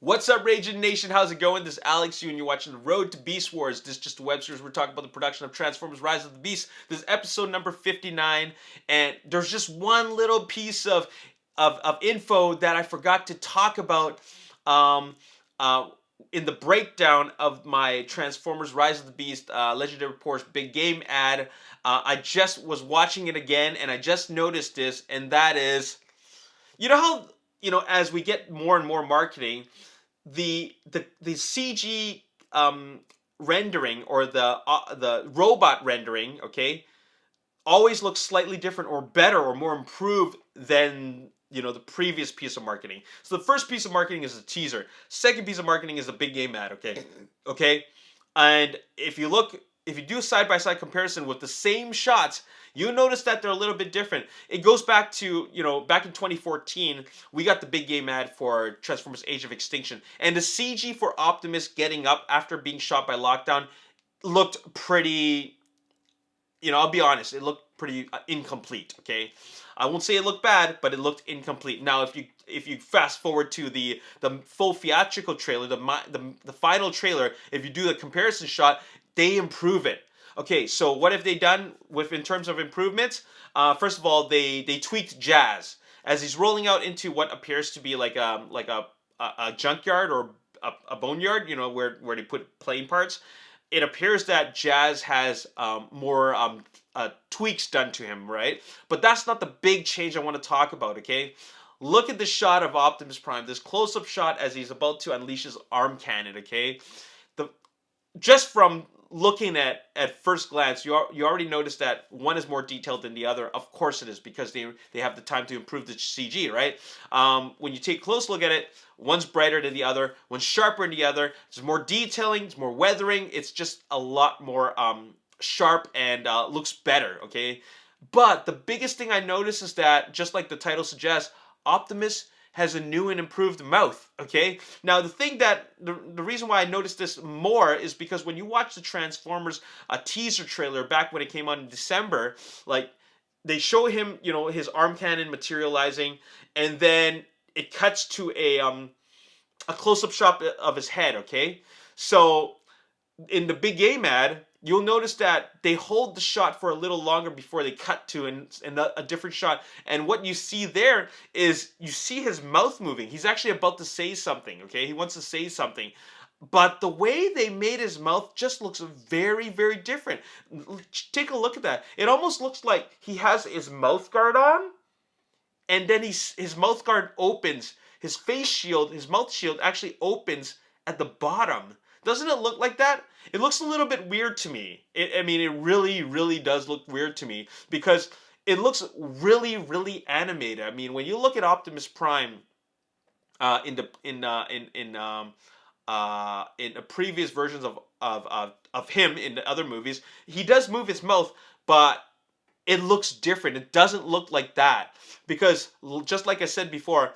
What's up, Ragin Nation? How's it going? This is Alex, and you're watching The Road to Beast Wars. This is just a web series. We're talking about the production of Transformers Rise of the Beast. This is episode number 59, and there's just one little piece of info that I forgot to talk about um, uh, in the breakdown of my Transformers Rise of the Beast Legendary Reports Big Game ad. I just was watching it again, and I just noticed this, and that is, you know how, as we get more and more marketing, the CG rendering, or the robot rendering, okay, always looks slightly different or better or more improved than the previous piece of marketing. So the first piece of marketing is a teaser. Second piece of marketing is a big game ad. Okay, and if you do a side by side comparison with the same shots, you notice that they're a little bit different. It goes back to, back in 2014, we got the big game ad for Transformers Age of Extinction, and the CG for Optimus getting up after being shot by Lockdown looked pretty, I'll be honest, it looked pretty incomplete. Okay, I won't say it looked bad, but it looked incomplete. Now, if you fast forward to the full theatrical trailer, the final trailer, if you do the comparison shot, they improve it. Okay, so what have they done with in terms of improvements? First of all, they tweaked Jazz as he's rolling out into what appears to be like a junkyard or a boneyard, where they put plane parts. It appears that Jazz has more tweaks done to him, right? But that's not the big change I want to talk about, okay? Look at the shot of Optimus Prime, this close-up shot as he's about to unleash his arm cannon, okay? The Just from looking at first glance, you already notice that one is more detailed than the other. Of course it is, because they have the time to improve the CG, right? When you take a close look at it, one's brighter than the other, one's sharper than the other. There's more detailing, there's more weathering. It's just a lot more sharp and looks better, okay? But the biggest thing I notice is that, just like the title suggests, Optimus has a new and improved mouth, okay? Now, the reason why I noticed this more is because when you watch the Transformers teaser trailer back when it came out in December, like, they show him, his arm cannon materializing, and then it cuts to a close-up shot of his head, okay? So in the big game ad, you'll notice that they hold the shot for a little longer before they cut to a different shot. And what you see there is you see his mouth moving. He's actually about to say something, okay? He wants to say something. But the way they made his mouth just looks very, very different. Take a look at that. It almost looks like he has his mouth guard on, and then his mouth guard opens. His face shield, his mouth shield actually opens at the bottom. Doesn't it look like that? It looks a little bit weird to me. It really, really does look weird to me, because it looks really, really animated. I mean, when you look at Optimus Prime in the previous versions of him in the other movies, he does move his mouth, but it looks different. It doesn't look like that, because just like I said before,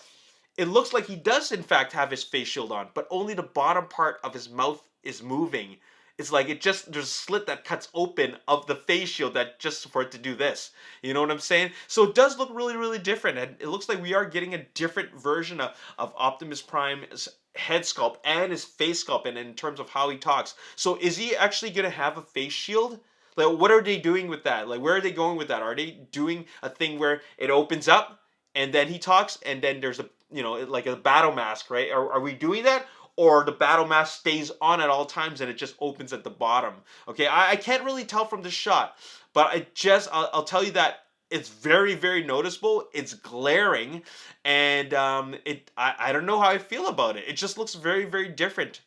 it looks like he does in fact have his face shield on, but only the bottom part of his mouth is moving. It's like there's a slit that cuts open of the face shield that just for it to do this. You know what I'm saying? So it does look really, really different, and it looks like we are getting a different version of Optimus Prime's head sculpt and his face sculpt, and in terms of how he talks. So is he actually gonna have a face shield? Like, what are they doing with that? Like, where are they going with that? Are they doing a thing where it opens up and then he talks, and then there's like a battle mask, right? Are we doing that? Or the battle mask stays on at all times and it just opens at the bottom? Okay, I can't really tell from the shot, but I'll tell you that it's very, very noticeable. It's glaring, and I don't know how I feel about it. It just looks very, very different.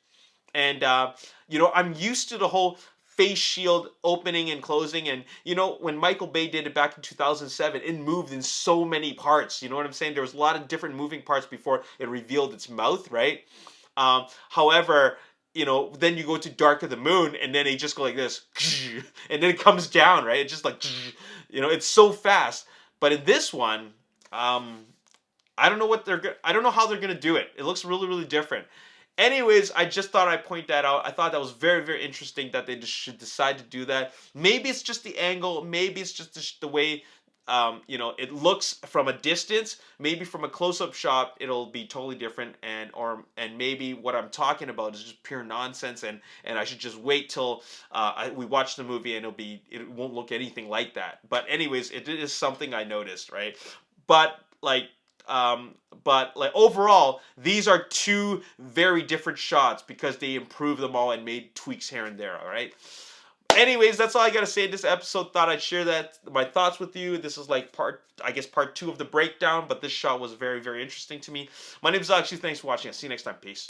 And I'm used to the whole face shield opening and closing, and when Michael Bay did it back in 2007, it moved in so many parts. You know what I'm saying? There was a lot of different moving parts before it revealed its mouth, right? However, then you go to Dark of the Moon, and then they just go like this, and then it comes down, right? It's just like, it's so fast. But in this one, I don't know I don't know how they're gonna do it. It looks really, really different. Anyways, I just thought I'd point that out. I thought that was very, very interesting that they just should decide to do that. Maybe it's just the angle. Maybe it's just the way you know, it looks from a distance, maybe from a close-up shot, it'll be totally different, and maybe what I'm talking about is just pure nonsense, and I should just wait till we watch the movie, and it won't look anything like that. But anyways, it is something I noticed, right? But like but overall, these are two very different shots because they improved them all and made tweaks here and there. All right. Anyways, that's all I gotta say in this episode. Thought I'd share my thoughts with you. This is like part 2 of the breakdown, but this shot was very, very interesting to me. My name is Alex. Thanks for watching. I'll see you next time. Peace.